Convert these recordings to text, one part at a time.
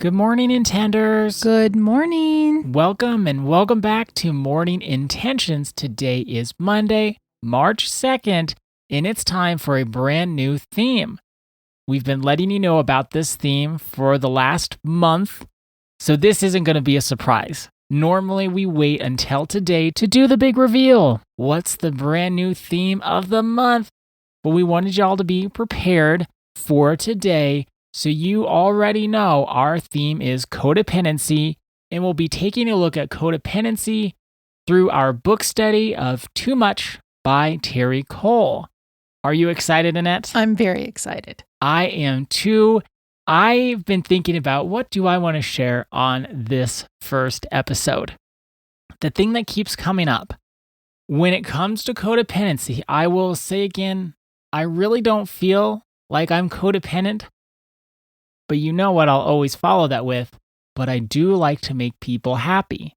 Good morning, Intenders. Good morning. Welcome back to Morning Intentions. Today is Monday, March 2nd, and it's time for a brand new theme. We've been letting you know about this theme for the last month, so this isn't going to be a surprise. Normally, we wait until today to do the big reveal. What's the brand new theme of the month? But we wanted y'all to be prepared for today. So you already know our theme is codependency, and we'll be taking a look at codependency through our book study of Too Much by Terry Cole. Are you excited, Annette? I'm very excited. I am too. I've been thinking about what do I want to share on this first episode. The thing that keeps coming up when it comes to codependency, I will say again, I really don't feel like I'm codependent. But you know what I'll always follow that with, but I do like to make people happy.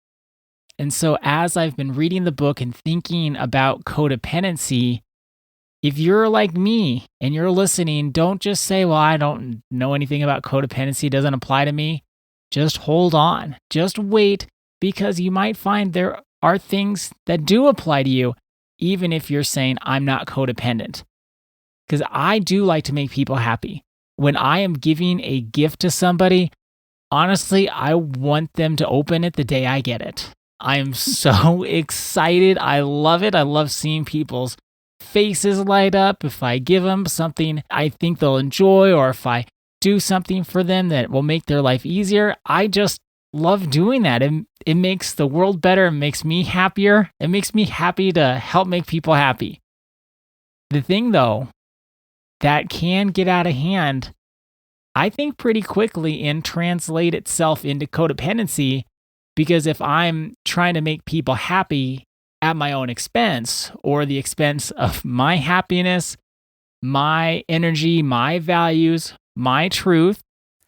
And so as I've been reading the book and thinking about codependency, if you're like me and you're listening, don't just say, well, I don't know anything about codependency, it doesn't apply to me. Just hold on. Just wait, because you might find there are things that do apply to you, even if you're saying, I'm not codependent. Because I do like to make people happy. When I am giving a gift to somebody, honestly, I want them to open it the day I get it. I am so excited. I love it. I love seeing people's faces light up if I give them something I think they'll enjoy, or if I do something for them that will make their life easier. I just love doing that. It makes the world better. It makes me happier. It makes me happy to help make people happy. The thing, though, that can get out of hand, I think, pretty quickly and translate itself into codependency, because if I'm trying to make people happy at my own expense, or the expense of my happiness, my energy, my values, my truth,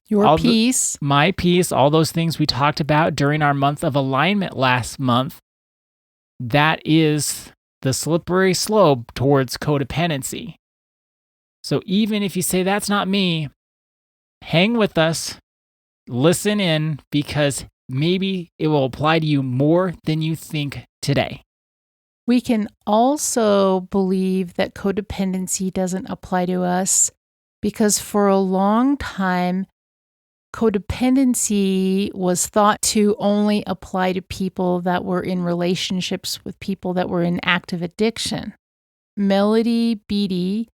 Your peace. my peace, all those things we talked about during our month of alignment last month, that is the slippery slope towards codependency. So even if you say that's not me, hang with us, listen in, because maybe it will apply to you more than you think today. We can also believe that codependency doesn't apply to us because for a long time, codependency was thought to only apply to people that were in relationships with people that were in active addiction. Melody Beattie,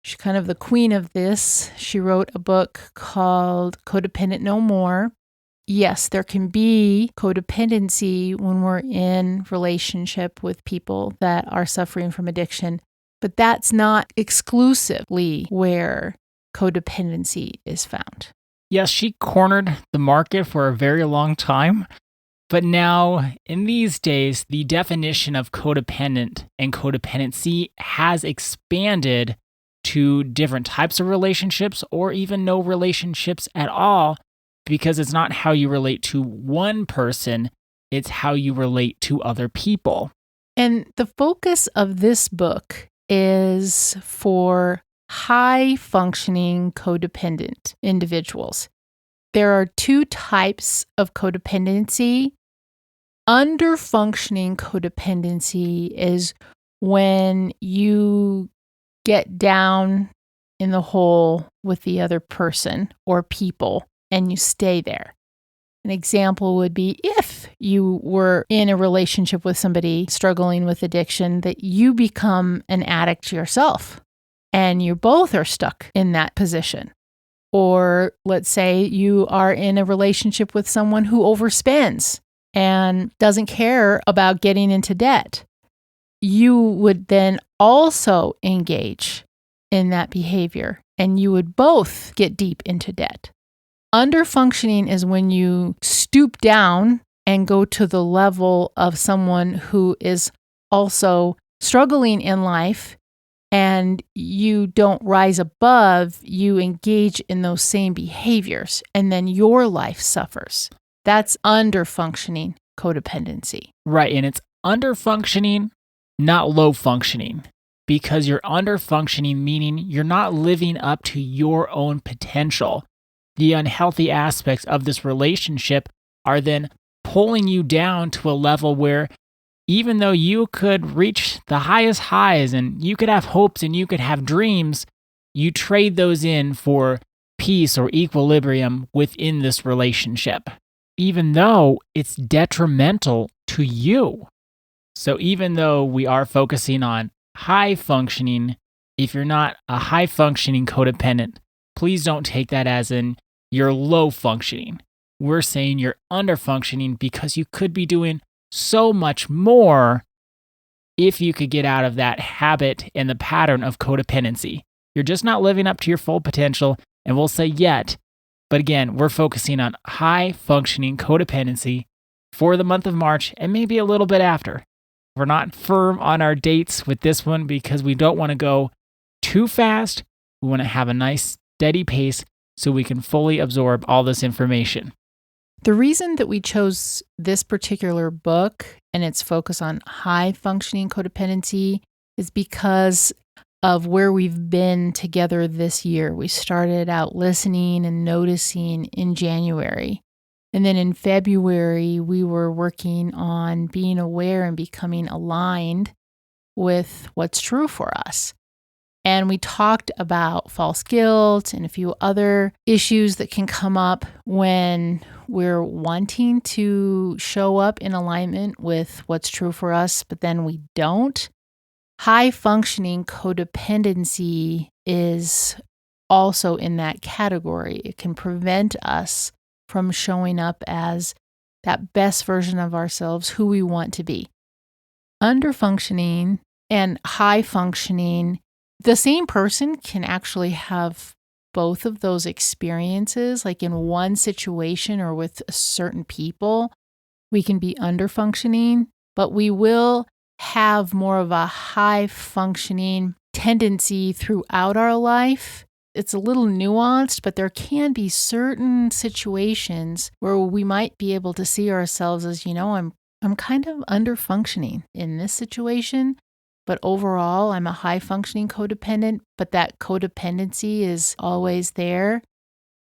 she's kind of the queen of this. She wrote a book called Codependent No More. Yes, there can be codependency when we're in relationship with people that are suffering from addiction, but that's not exclusively where codependency is found. Yes, she cornered the market for a very long time. But now, in these days, the definition of codependent and codependency has expanded to different types of relationships, or even no relationships at all, because it's not how you relate to one person, it's how you relate to other people. And the focus of this book is for high-functioning codependent individuals. There are two types of codependency. Under-functioning codependency is when you get down in the hole with the other person or people and you stay there. An example would be if you were in a relationship with somebody struggling with addiction, that you become an addict yourself and you both are stuck in that position. Or let's say you are in a relationship with someone who overspends and doesn't care about getting into debt. You would then also engage in that behavior and you would both get deep into debt. Underfunctioning is when you stoop down and go to the level of someone who is also struggling in life, and you don't rise above, you engage in those same behaviors, and then your life suffers. That's underfunctioning codependency. Right, and it's underfunctioning, not low functioning. Because you're underfunctioning, meaning you're not living up to your own potential. the unhealthy aspects of this relationship are then pulling you down to a level where even though you could reach the highest highs and you could have hopes and you could have dreams, you trade those in for peace or equilibrium within this relationship, even though it's detrimental to you. So even though we are focusing on high functioning, if you're not a high functioning codependent, please don't take that as in you're low functioning. We're saying you're under functioning because you could be doing so much more if you could get out of that habit and the pattern of codependency. You're just not living up to your full potential, and we'll say yet. But again, we're focusing on high functioning codependency for the month of March and maybe a little bit after. We're not firm on our dates with this one because we don't want to go too fast. We want to have a nice steady pace so we can fully absorb all this information. The reason that we chose this particular book and its focus on high functioning codependency is because of where we've been together this year. We started out listening and noticing in January. And then in February, we were working on being aware and becoming aligned with what's true for us. And we talked about false guilt and a few other issues that can come up when we're wanting to show up in alignment with what's true for us, but then we don't. High functioning codependency is also in that category. It can prevent us from showing up as that best version of ourselves, who we want to be. Under functioning and high functioning, the same person can actually have both of those experiences, like in one situation or with certain people. We can be under functioning, but we will have more of a high functioning tendency throughout our life. It's a little nuanced, but there can be certain situations where we might be able to see ourselves as, I'm kind of under functioning in this situation. But overall, I'm a high-functioning codependent, but that codependency is always there.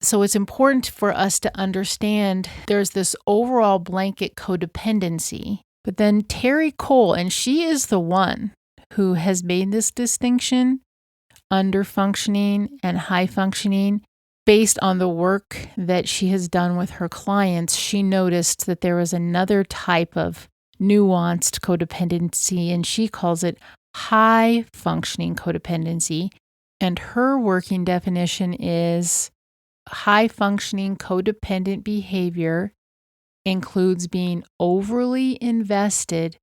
So it's important for us to understand there's this overall blanket codependency. But then Terry Cole, and she is the one who has made this distinction, under-functioning and high-functioning. Based on the work that she has done with her clients, she noticed that there was another type of nuanced codependency, and she calls it high functioning codependency. And her working definition is high functioning codependent behavior includes being overly invested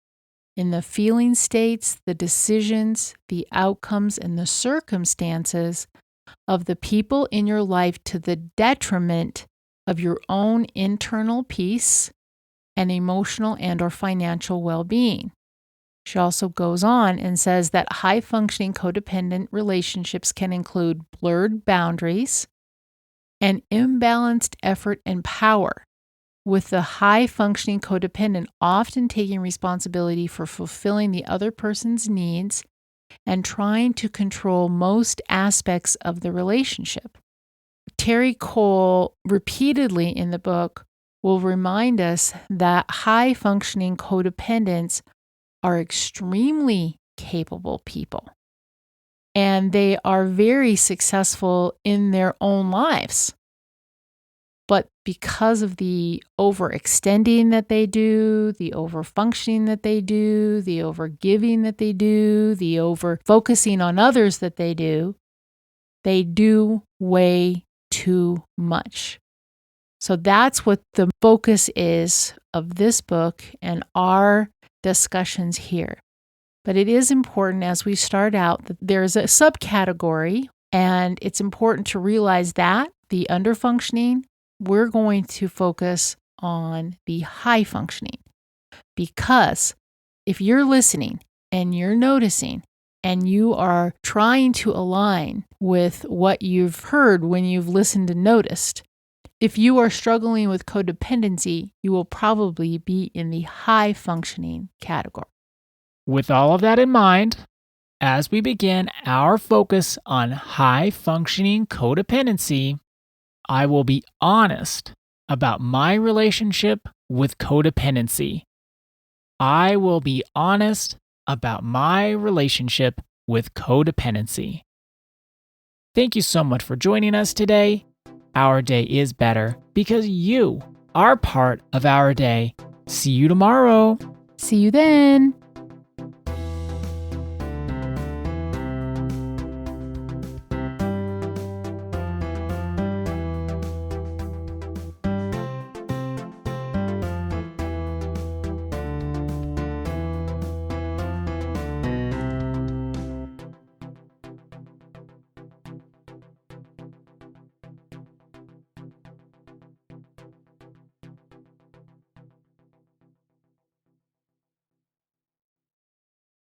in the feeling states, the decisions, the outcomes, and the circumstances of the people in your life to the detriment of your own internal peace and emotional and or financial well-being. She also goes on and says that high-functioning codependent relationships can include blurred boundaries and imbalanced effort and power, with the high-functioning codependent often taking responsibility for fulfilling the other person's needs and trying to control most aspects of the relationship. Terry Cole repeatedly in the book will remind us that high-functioning codependents are extremely capable people, and they are very successful in their own lives. But because of the overextending that they do, the overfunctioning that they do, the overgiving that they do, the over-focusing on others that they do way too much. So that's what the focus is of this book and our discussions here. But it is important as we start out that there's a subcategory, and it's important to realize that the underfunctioning, we're going to focus on the high functioning. Because if you're listening and you're noticing and you are trying to align with what you've heard when you've listened and noticed, if you are struggling with codependency, you will probably be in the high functioning category. With all of that in mind, as we begin our focus on high functioning codependency, I will be honest about my relationship with codependency. I will be honest about my relationship with codependency. Thank you so much for joining us today. Our day is better because you are part of our day. See you tomorrow. See you then.